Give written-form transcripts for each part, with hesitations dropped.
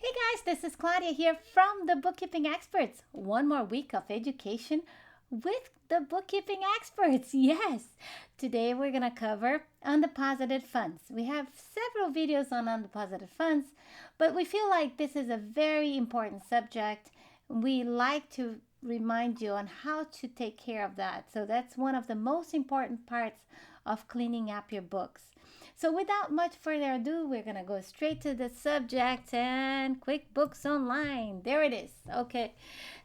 Hey guys, this is Claudia here from the Bookkeeping Experts. One more week of education with the Bookkeeping Experts. Yes, today we're going to cover undeposited funds. We have several videos on undeposited funds, but we feel like this is a very important subject. We like to remind you on how to take care of that. So that's one of the most important parts of cleaning up your books. So without much further ado, we're going to go straight to the subject and QuickBooks Online. There it is. Okay.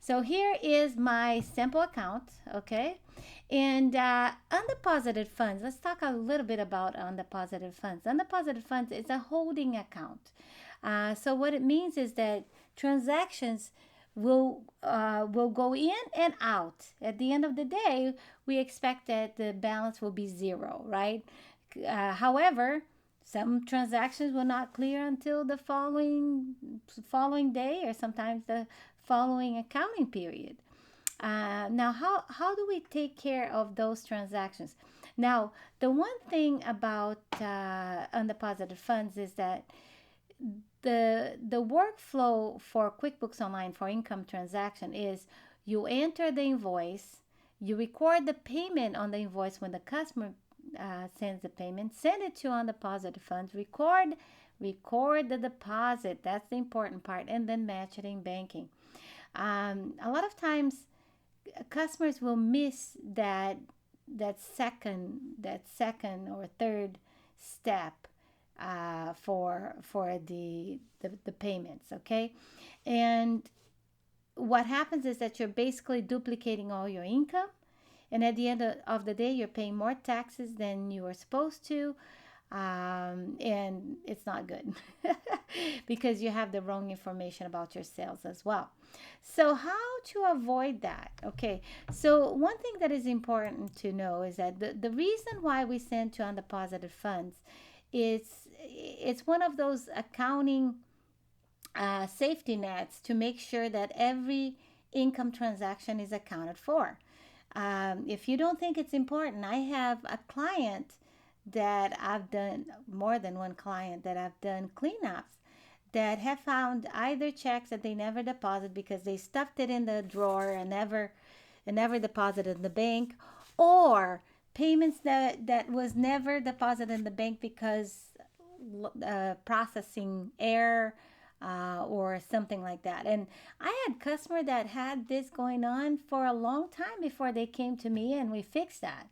So here is my sample account. Okay. And undeposited funds. Let's talk a little bit about undeposited funds. Undeposited funds is a holding account. So what it means is that transactions will go in and out. At the end of the day, we expect that the balance will be zero, right? However, some transactions will not clear until the following day or sometimes the following accounting period. Now, how do we take care of those transactions? Now, the one thing about undeposited funds is that the workflow for QuickBooks Online for income transaction is you enter the invoice, you record the payment on the invoice when the customer sends the payment, send it to undeposited funds, record the deposit. That's the important part, and then match it in banking. A lot of times, customers will miss that second or third step for the payments. Okay, and what happens is that you're basically duplicating all your income, and at the end of the day, you're paying more taxes than you were supposed to, and it's not good because you have the wrong information about your sales as well. So how to avoid that? Okay, so one thing that is important to know is that the reason why we send to undeposited funds is it's one of those accounting safety nets to make sure that every income transaction is accounted for. If you don't think it's important, I have a client that I've done, more than one client that I've done cleanups, that have found either checks that they never deposit because they stuffed it in the drawer and never deposited in the bank, or payments that was never deposited in the bank because processing error, or something like that. And I had customer that had this going on for a long time before they came to me, and we fixed that.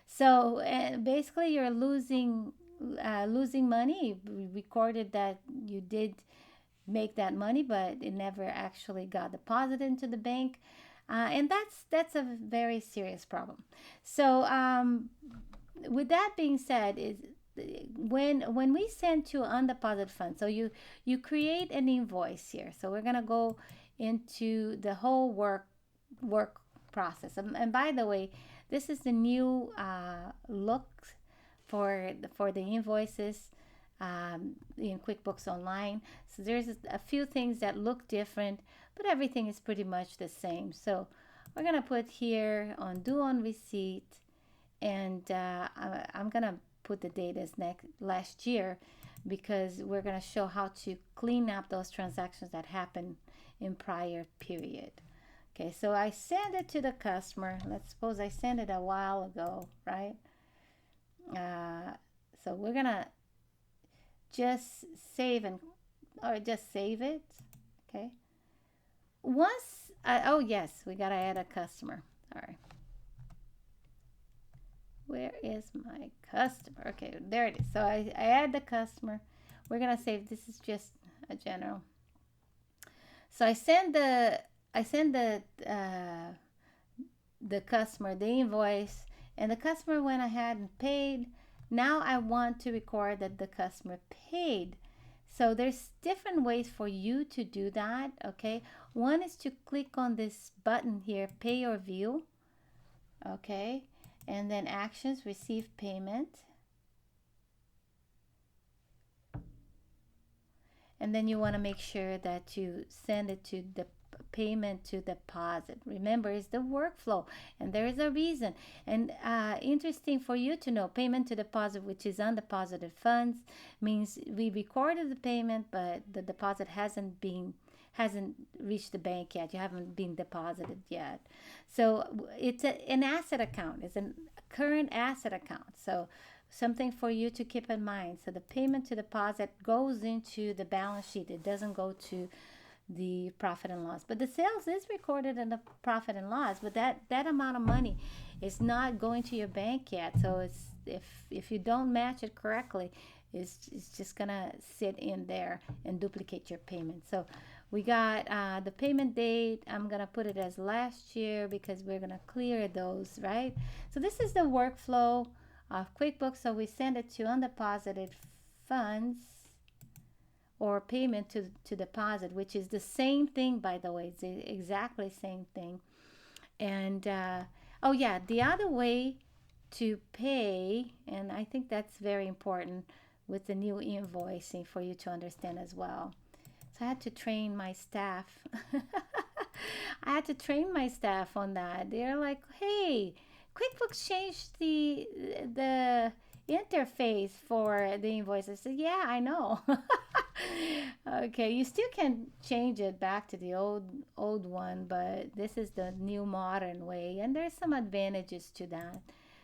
So basically, you're losing money. We recorded that you did make that money, but it never actually got deposited into the bank, and that's a very serious problem. So with that being said, is when we send to undeposited funds, so you create an invoice here. So we're gonna go into the whole work process. And by the way, this is the new look for the invoices in QuickBooks Online. So there's a few things that look different, but everything is pretty much the same. So we're gonna put here on due on receipt, and I'm gonna put the date as last year because we're gonna show how to clean up those transactions that happened in prior period. Okay, so I send it to the customer. Let's suppose I sent it a while ago, right? So we're gonna just just save it. Okay. Oh yes, we gotta add a customer. All right. Where is my customer? Okay, there it is. So I add the customer. We're gonna save. This is just a general. So I send the customer the invoice, and the customer went ahead and paid. Now I want to record that the customer paid. So there's different ways for you to do that. Okay, one is to click on this button here, pay or view. Okay, and then actions, receive payment, and then you want to make sure that you send it to payment to deposit. Remember, it's the workflow, and there is a reason. And interesting for you to know, payment to deposit, which is undeposited funds, means we recorded the payment, but the deposit hasn't reached the bank yet. You haven't been deposited yet. So it's an asset account. It's a current asset account. So something for you to keep in mind. So the payment to deposit goes into the balance sheet. It doesn't go to the profit and loss, but the sales is recorded in the profit and loss, but that amount of money is not going to your bank yet. So it's if you don't match it correctly, it's just gonna sit in there and duplicate your payment. So we got the payment date. I'm gonna put it as last year because we're gonna clear those, right? So this is the workflow of QuickBooks. So we send it to undeposited funds, or payment to deposit, which is the same thing, by the way. It's the exactly same thing. And oh yeah, the other way to pay, and I think that's very important with the new invoicing for you to understand as well. So I had to train my staff. I had to train my staff on that. They're like, hey, QuickBooks changed the interface for the invoice. I said, yeah, I know. Okay, you still can change it back to the old one, but this is the new modern way, and there's some advantages to that.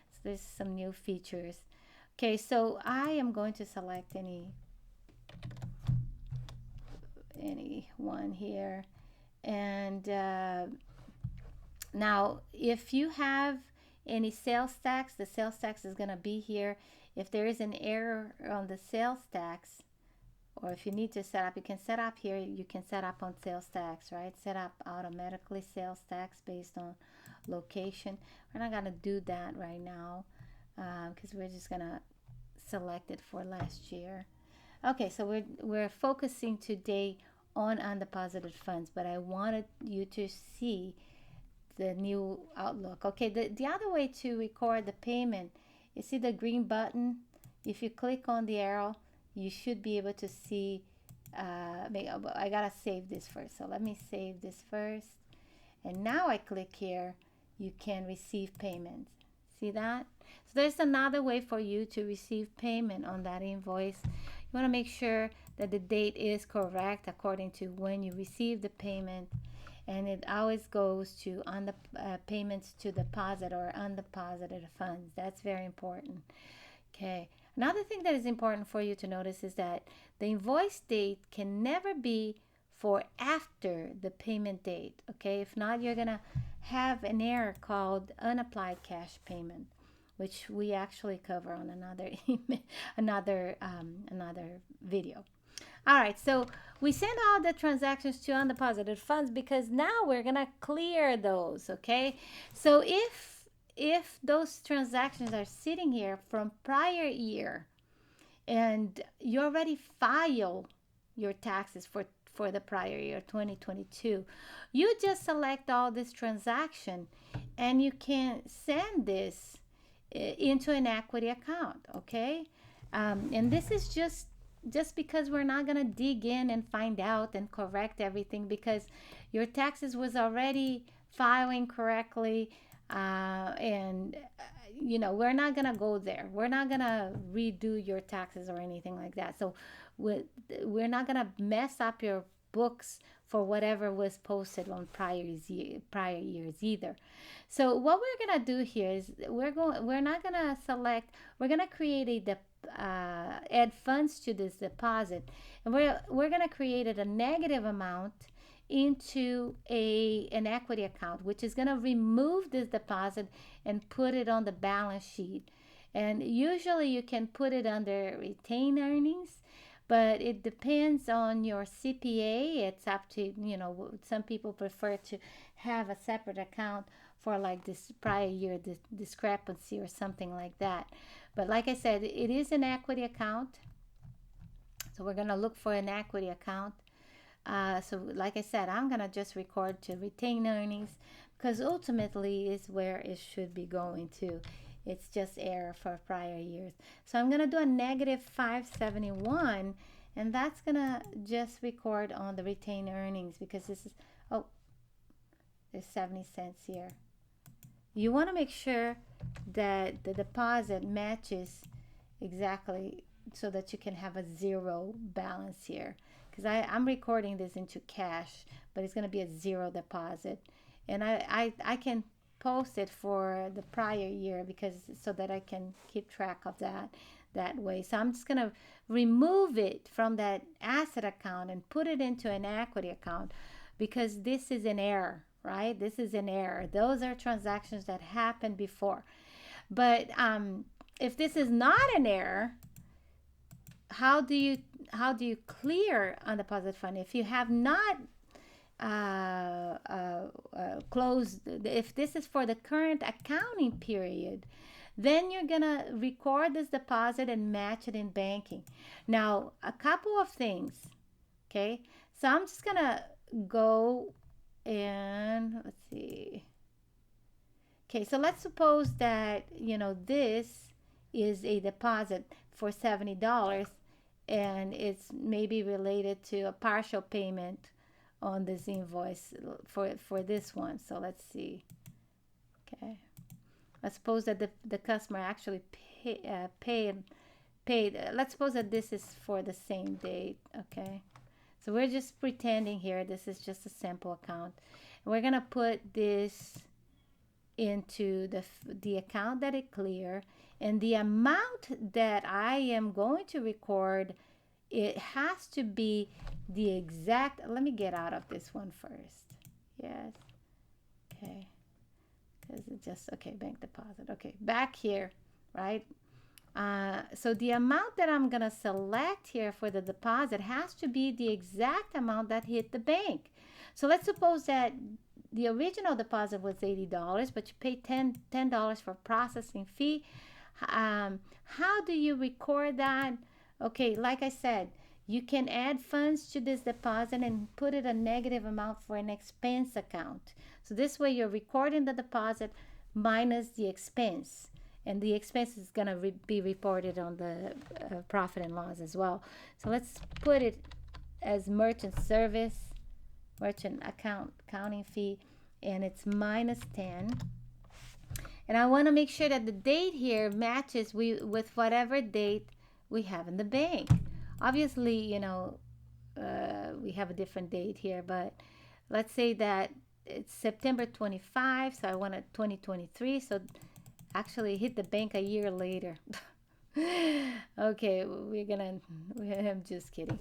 So there's some new features. Okay, so I am going to select any one here, and now if you have any sales tax, the sales tax is going to be here. If there is an error on the sales tax, or if you need to set up, you can set up here. You can set up on sales tax, right? Set up automatically sales tax based on location. We're not going to do that right now because we're just going to select it for last year. Okay, so we're focusing today on undeposited funds, but I wanted you to see the new outlook. Okay, the other way to record the payment, you see the green button? If you click on the arrow, you should be able to see, I gotta save this first. So let me save this first. And now I click here, you can receive payments. See that? So there's another way for you to receive payment on that invoice. You wanna make sure that the date is correct according to when you receive the payment. And it always goes to payments to deposit or undeposited funds. That's very important. Okay. Another thing that is important for you to notice is that the invoice date can never be for after the payment date. Okay. If not, you're gonna have an error called unapplied cash payment, which we actually cover on another video. All right, so we send all the transactions to undeposited funds because now we're gonna clear those. Okay, so if those transactions are sitting here from prior year and you already file your taxes for the prior year 2022, you just select all this transaction and you can send this into an equity account. Okay, and this is just because we're not going to dig in and find out and correct everything because your taxes was already filing correctly, and we're not going to go there. We're not going to redo your taxes or anything like that. So we're not going to mess up your books for whatever was posted on prior years either. So what we're going to do here is we're not going to select, we're going to create add funds to this deposit, and we're going to create a negative amount into an equity account, which is going to remove this deposit and put it on the balance sheet. And usually you can put it under retained earnings, but it depends on your CPA. It's up to, some people prefer to have a separate account for like this prior year discrepancy or something like that. But like I said, it is an equity account. So we're going to look for an equity account. So like I said, I'm going to just record to retain earnings because ultimately is where it should be going to. It's just error for prior years. So I'm going to do a negative 571, and that's going to just record on the retained earnings because this is, oh, there's 70 cents here. You want to make sure that the deposit matches exactly so that you can have a zero balance here. Because I'm recording this into cash, but it's going to be a zero deposit. And I can post it for the prior year because so that I can keep track of that way. So I'm just going to remove it from that asset account and put it into an equity account because this is an error, right? This is an error. Those are transactions that happened before. But if this is not an error, how do you clear undeposited fund if you have not closed? If this is for the current accounting period, then you're gonna record this deposit and match it in banking. Now, a couple of things, okay? So I'm just gonna go and let's see. Okay, so let's suppose that, this is a deposit for $70 and it's maybe related to a partial payment on this invoice for this one. So let's see. Okay. Let's suppose that the customer actually paid. Let's suppose that this is for the same date. Okay. So we're just pretending here. This is just a sample account. And we're going to put this into the account that it clear, and the amount that I am going to record, it has to be the exact. Let me get out of this one first. Yes. Okay. Because it just, okay, bank deposit. Okay, back here, right? So the amount that I'm gonna select here for the deposit has to be the exact amount that hit the bank. So let's suppose that the original deposit was $80, but you paid $10 for processing fee. How do you record that? Okay, like I said, you can add funds to this deposit and put it a negative amount for an expense account. So this way you're recording the deposit minus the expense. And the expense is going to be reported on the profit and loss as well. So let's put it as merchant service, merchant accounting fee, and it's minus 10. And I want to make sure that the date here matches with whatever date we have in the bank. Obviously, we have a different date here, but let's say that it's September 25, so I want it 2023, so actually hit the bank a year later. Okay, I'm just kidding.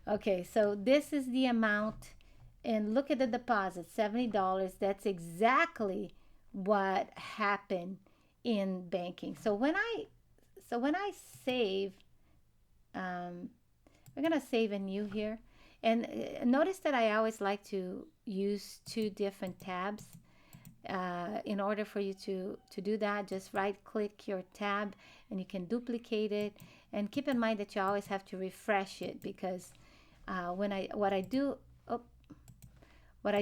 Okay, so this is the amount, and look at the deposit, $70. That's exactly what happened in banking. So when I save, we're gonna save a new here, and notice that I always like to use two different tabs. In order for you to do that, just right click your tab and you can duplicate it, and keep in mind that you always have to refresh it because what I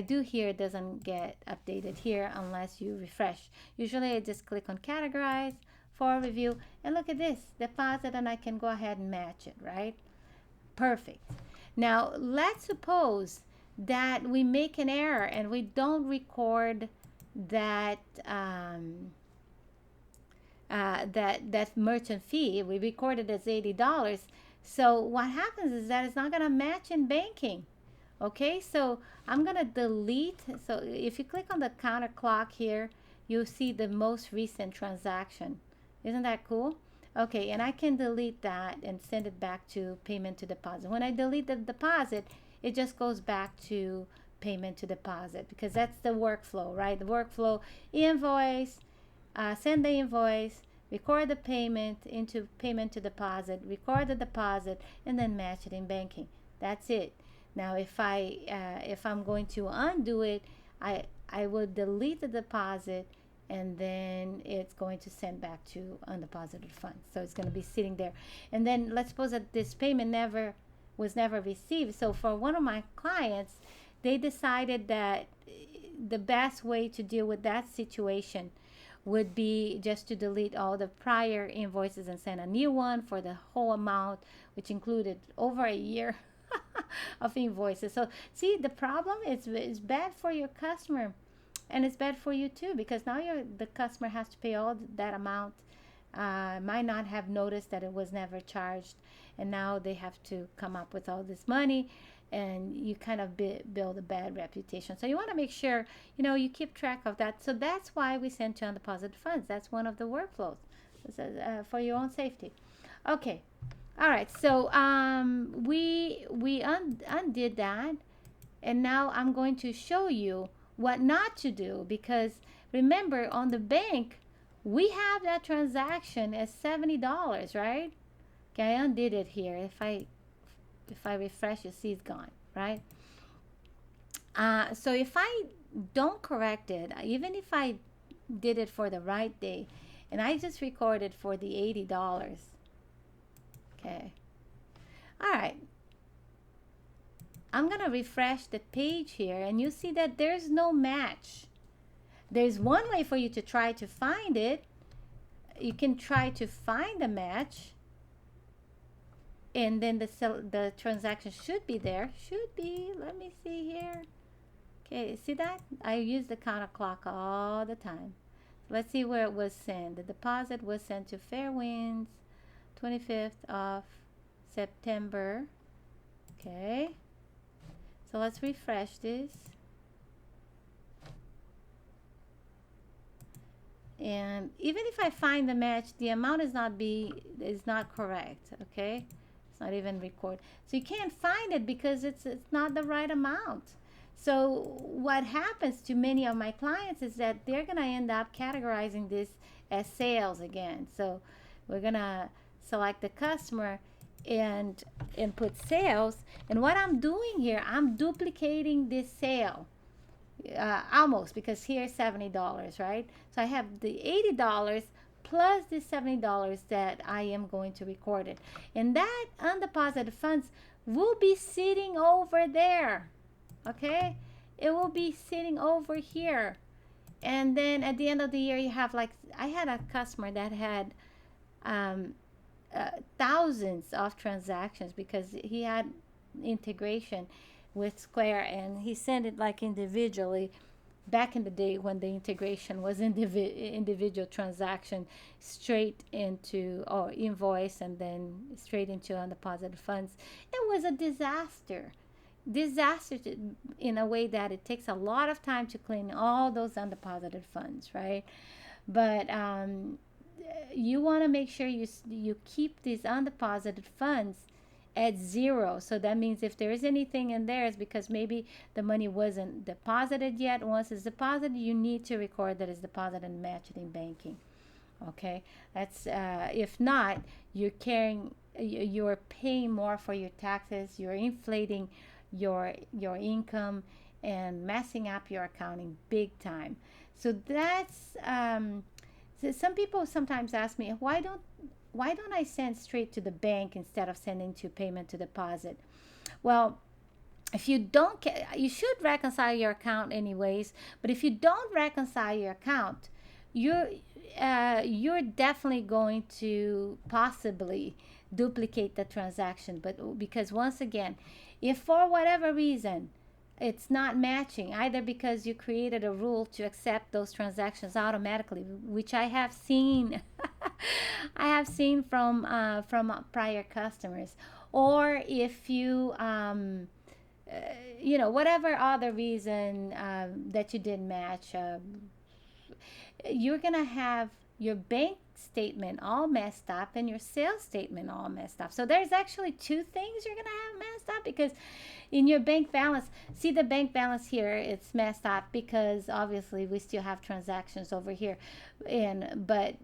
do here doesn't get updated here unless you refresh. Usually I just click on categorize, for review, and look at this deposit, and I can go ahead and match it, right? Perfect. Now let's suppose that we make an error and we don't record that that merchant fee. We recorded as $80. So what happens is that it's not going to match in banking. Okay, so I'm going to delete. So if you click on the counter clock here, you'll see the most recent transaction. Isn't that cool? Okay, and I can delete that and send it back to payment to deposit. When I delete the deposit, it just goes back to payment to deposit because that's the workflow, right? The workflow: invoice, send the invoice, record the payment into payment to deposit, record the deposit, and then match it in banking. That's it. Now if I'm going to undo it, I will delete the deposit, and then it's going to send back to undeposited funds. So it's going to be sitting there. And then let's suppose that this payment was never received. So for one of my clients, they decided that the best way to deal with that situation would be just to delete all the prior invoices and send a new one for the whole amount, which included over a year of invoices. So see, the problem is bad for your customer. and it's bad for you too, because now the customer has to pay all that amount, might not have noticed that it was never charged, and now they have to come up with all this money, and you kind of build a bad reputation. So you want to make sure you keep track of that. So that's why we send you undeposited funds. That's one of the workflows for your own safety. Okay. All right. So we undid that, and now I'm going to show you what not to do, because remember, on the bank we have that transaction as $70, right? Okay, I undid it here. If I refresh, you see it's gone, right? So if I don't correct it, even if I did it for the right day, and I just recorded for the $80, okay, all right, I'm gonna refresh the page here, and you see that there's no match. There's one way for you to try to find it. You can try to find a match, and then the transaction should be there. Should be. Let me see here. Okay, see that? I use the counter clock all the time. Let's see where it was sent. The deposit was sent to Fairwinds, 25th of September. Okay. So let's refresh this. And even if I find the match, the amount is not correct. Okay, it's not even recorded. So you can't find it because it's not the right amount. So what happens to many of my clients is that they're gonna end up categorizing this as sales again. So we're gonna select the customer and put sales. And what I'm doing here, I'm duplicating this sale. Almost, because here's $70, right? So I have the $80 plus the $70 that I am going to record it, and that undeposited funds will be sitting over there. Okay, it will be sitting over here. And then at the end of the year, you have, like, I had a customer that had thousands of transactions, because he had integration with Square, and he sent it like individually back in the day when the integration was individual transaction straight into Invoice, and then straight into undeposited funds. It was a disaster in a way that it takes a lot of time to clean all those undeposited funds, right? But you want to make sure you keep these undeposited funds at zero. So that means if there is anything in there, it's because maybe the money wasn't deposited yet. Once it's deposited, you need to record that it's deposited and match it in banking. Okay, that's if not, you're paying more for your taxes, you're inflating your income, and messing up your accounting big time. So that's so some people sometimes ask me, why don't I send straight to the bank instead of sending to payment to deposit? Well, if you don't, you should reconcile your account anyways. But if you don't reconcile your account, you're definitely going to possibly duplicate the transaction. But because, once again, if for whatever reason it's not matching, either because you created a rule to accept those transactions automatically, which I have seen I have seen from prior customers, or if you whatever other reason that you didn't match, you're gonna have your bank statement all messed up and your sales statement all messed up. So there's actually two things you're gonna have messed up, because in your bank balance, see the bank balance here, it's messed up because obviously we still have transactions over here, but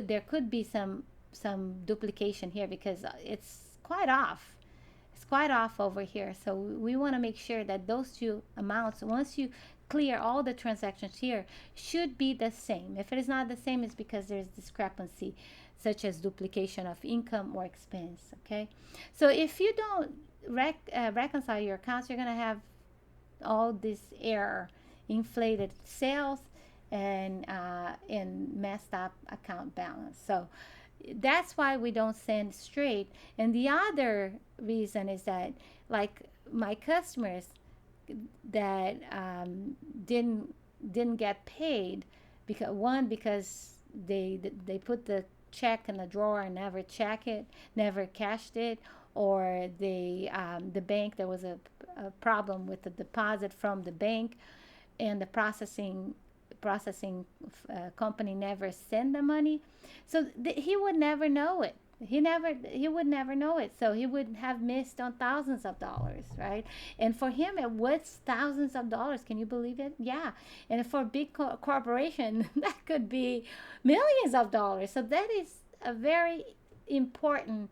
there could be some duplication here, because it's quite off. It's quite off over here. So we want to make sure that those two amounts, once you clear all the transactions here, should be the same. If it is not the same, it's because there's discrepancy, such as duplication of income or expense. Okay, so if you don't reconcile your accounts, you're going to have all this error, inflated sales, and messed up account balance. So that's why we don't send straight. And the other reason is that, like, my customers that didn't didn't get paid because they put the check in the drawer and never check it, never cashed it, or the bank, there was a problem with the deposit from the bank, and the processing company never sent the money. So he would never know it. He would never know it. So he would have missed on thousands of dollars, right? And for him, it was thousands of dollars. Can you believe it? Yeah. And for a big corporation, that could be millions of dollars. So that is a very important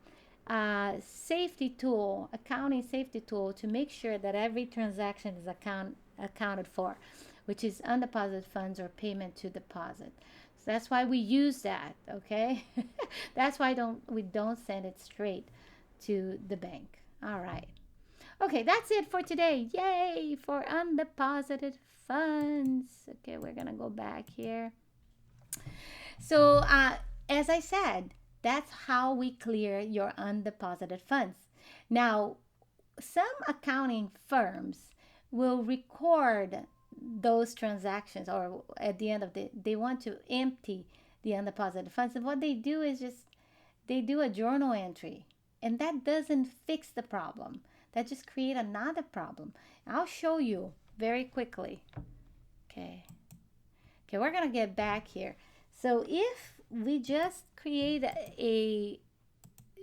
safety tool, accounting safety tool, to make sure that every transaction is accounted for, which is undeposited funds or payment to deposit. So that's why we use that, okay? That's why we don't send it straight to the bank. All right. Okay, that's it for today. Yay for undeposited funds. Okay, we're going to go back here. So, as I said, that's how we clear your undeposited funds. Now, some accounting firms will record those transactions, or at the end of they want to empty the undeposited funds. And what they do is just they do a journal entry, and that doesn't fix the problem. That just create another problem. I'll show you very quickly. Okay, we're gonna get back here. So if we just create a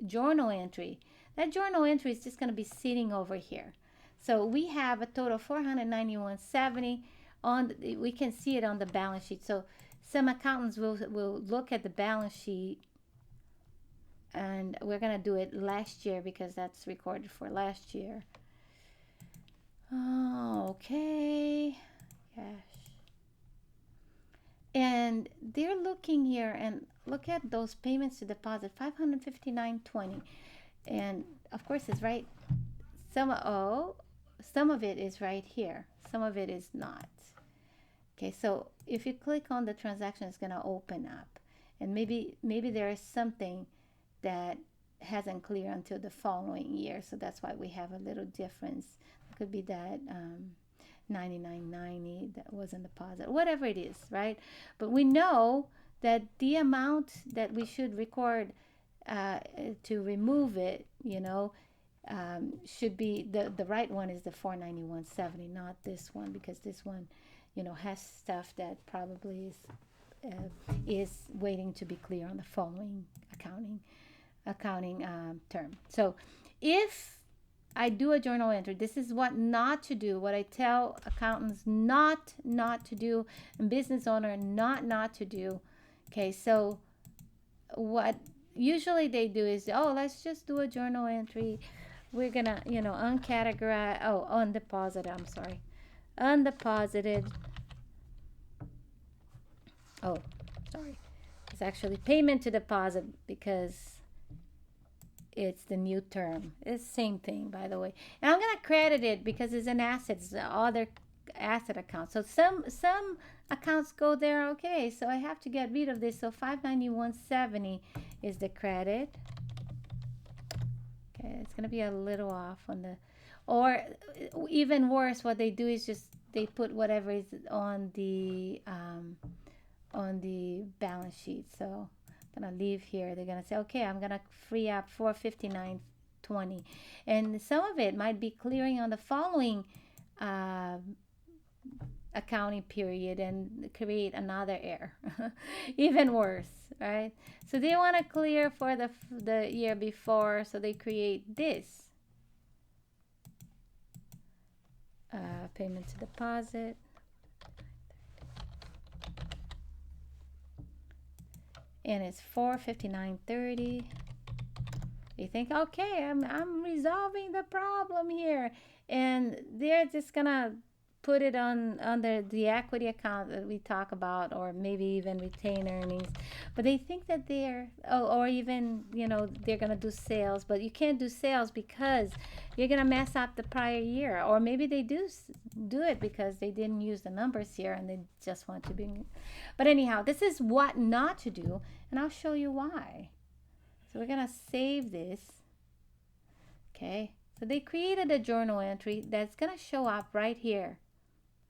journal entry, that journal entry is just going to be sitting over here. So we have a total of $491.70 on. We can see it on the balance sheet. So some accountants will look at the balance sheet, and we're going to do it last year because that's recorded for last year. Oh, okay. Gosh. And they're looking here, and look at those payments to deposit, $559.20, and of course it's right. Some of it is right here. Some of it is not. Okay, so if you click on the transaction, it's gonna open up, and maybe there is something that hasn't cleared until the following year, so that's why we have a little difference. It could be that $99.90 that wasn't deposited, whatever it is, right? But we know that the amount that we should record to remove it, should be the right one is the $491.70, not this one, because this one, has stuff that probably is waiting to be clear on the following accounting term. So if I do a journal entry, this is what not to do, what I tell accountants not to do, and business owner not to do. Okay, so what usually they do is, let's just do a journal entry. We're gonna, uncategorize, undeposited, I'm sorry, undeposited, it's actually payment to deposit, because it's the new term. It's the same thing, by the way. And I'm gonna credit it because it's an asset. It's the other asset account. So some accounts go there. Okay, so I have to get rid of this. So $591.70 is the credit. Okay, it's gonna be a little off on the, or even worse, what they do is just they put whatever is on the balance sheet. So gonna leave here. They're gonna say, okay, I'm gonna free up $459.20, and some of it might be clearing on the following accounting period and create another error. Even worse, right? So they want to clear for the year before, so they create this payment to deposit. And it's $459.30. You think, okay, I'm resolving the problem here, and they're just gonna put it under the equity account that we talk about, or maybe even retained earnings. But they think that or even they're gonna do sales, but you can't do sales because you're gonna mess up the prior year, or maybe they do it because they didn't use the numbers here and they just want to be. But anyhow, this is what not to do, and I'll show you why. So we're gonna save this. Okay, so they created a journal entry that's gonna show up right here.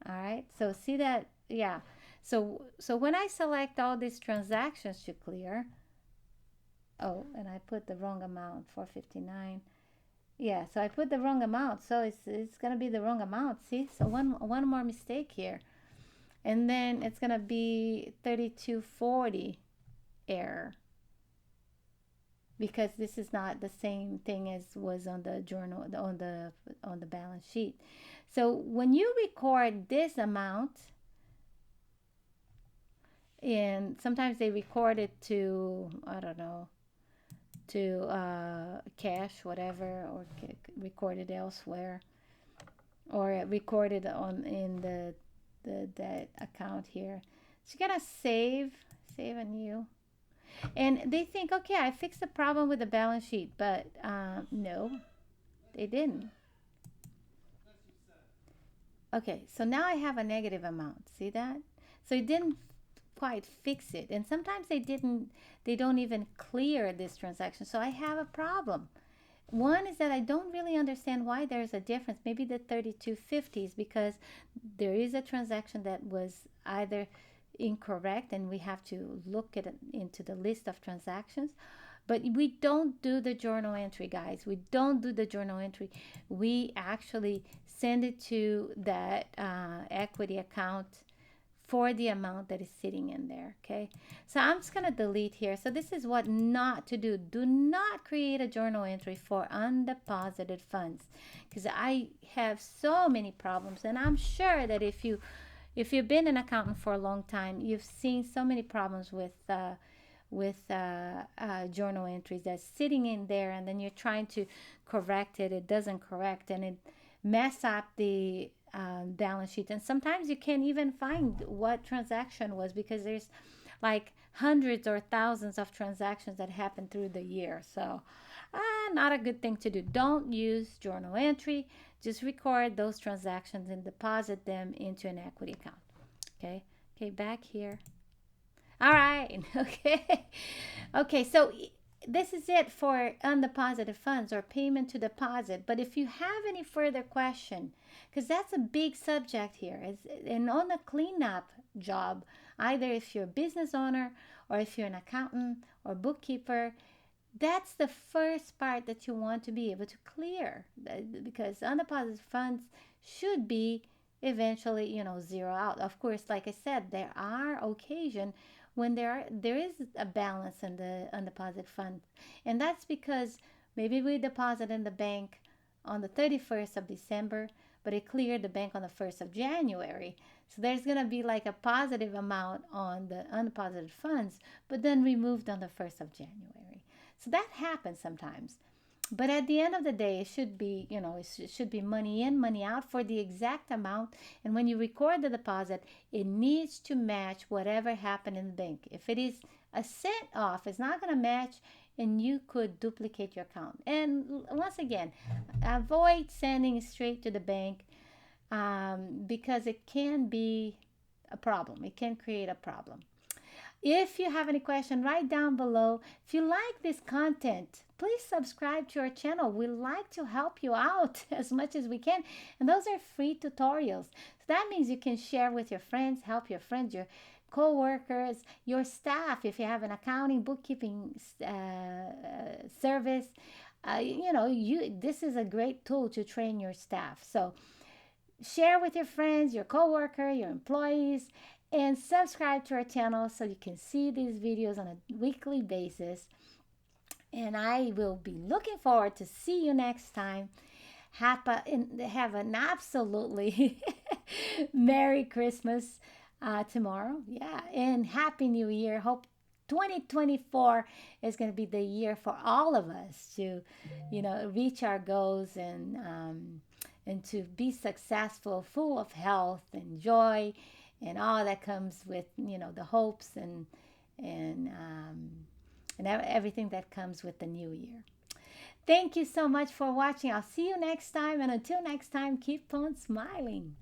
All right, so see that yeah. So when I select all these transactions to clear, oh, and I put the wrong amount, 459. Yeah, so I put the wrong amount, so it's gonna be the wrong amount. See, so one more mistake here, and then it's gonna be 3240 error, because this is not the same thing as was on the journal, on the balance sheet. So when you record this amount, and sometimes they record it to, I don't know, to cash, whatever, or record it elsewhere, or record it on in the that account here. So you gotta save a new, and they think, okay, I fixed the problem with the balance sheet, but no, they didn't. Okay, so now I have a negative amount. See that? So it didn't quite fix it, and sometimes they don't even clear this transaction. So I have a problem. One is that I don't really understand why there's a difference. Maybe the 3250 is because there is a transaction that was either incorrect, and we have to look at it into the list of transactions. But we don't do the journal entry, guys. We don't do the journal entry. We actually send it to that equity account for the amount that is sitting in there. Okay, so I'm just gonna delete here. So this is what not to do. Do not create a journal entry for undeposited funds, because I have so many problems, and I'm sure that if you've been an accountant for a long time, you've seen so many problems with journal entries that's sitting in there, and then you're trying to correct it. It doesn't correct, and it mess up the balance sheet. And sometimes you can't even find what transaction was, because there's like hundreds or thousands of transactions that happen through the year. So not a good thing to do. Don't use journal entry. Just record those transactions and deposit them into an equity account. Okay, back here. All right. Okay. Okay, so this is it for undeposited funds, or payment to deposit. But if you have any further question, because that's a big subject here, and on the cleanup job, either if you're a business owner, or if you're an accountant or bookkeeper, that's the first part that you want to be able to clear, because undeposited funds should be eventually, zero out. Of course, like I said, there are occasions when there is a balance in the undeposited fund, and that's because maybe we deposit in the bank on the 31st of December, but it cleared the bank on the 1st of January. So there's going to be like a positive amount on the undeposited funds, but then removed on the 1st of January. So that happens sometimes. But at the end of the day, it should be, it should be money in, money out for the exact amount. And when you record the deposit, it needs to match whatever happened in the bank. If it is a cent off, it's not going to match, and you could duplicate your account. And once again, avoid sending straight to the bank, because it can be a problem. It can create a problem. If you have any question, write down below. If you like this content, please subscribe to our channel. We like to help you out as much as we can. And those are free tutorials. So that means you can share with your friends, help your friends, your co-workers, your staff. If you have an accounting, bookkeeping service, this is a great tool to train your staff. So share with your friends, your co-worker, your employees, and subscribe to our channel so you can see these videos on a weekly basis. And I will be looking forward to see you next time. Have an absolutely Merry Christmas tomorrow. Yeah, and Happy New Year. Hope 2024 is going to be the year for all of us to, reach our goals, and to be successful, full of health and joy, and all that comes with, the hopes and everything that comes with the new year. Thank you so much for watching. I'll see you next time, and until next time, keep on smiling.